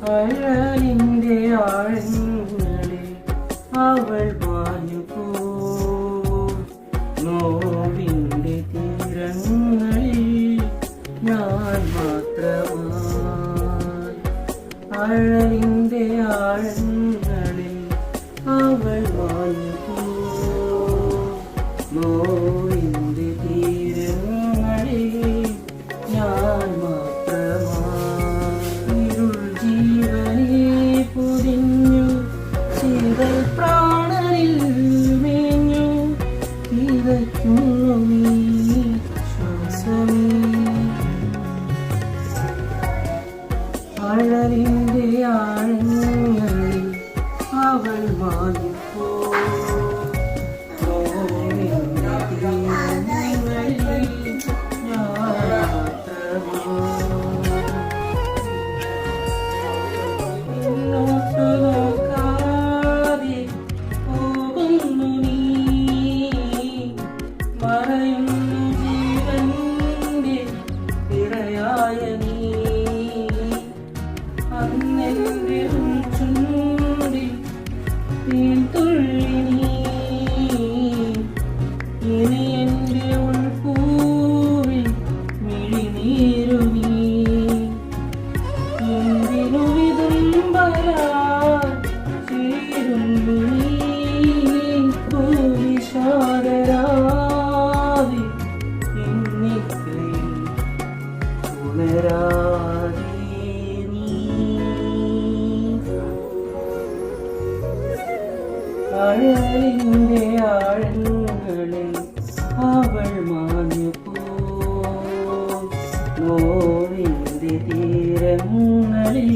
അഴലിന്റെ ആഴങ്ങളിൽ അവൾ മാഞ്ഞുപോ നോവിന്റെ തീരങ്ങളിൽ ഞാൻ മാത്രമായി അഴലിന്റെ ആഴങ്ങളിൽ അവൾ മാഞ്ഞുപോ നോവിന്റെ തീരങ്ങളിൽ ഞാൻ മാത്രമായി ഇരുൾ ജീവനെ പൊതിഞ്ഞു ചിതൽ പ്രാണനിൽ മേഞ്ഞു ഇതയ്ക്കുന്നു നീ ശ്വാസമേ അഴലിന്റെ ആഴങ്ങളിൽ അവൾ മാഞ്ഞുപോ അഴലിന്റെ ആഴങ്ങളിൽ അവൾ മാഞ്ഞുപോ നോവിന്റെ തീരങ്ങളിൽ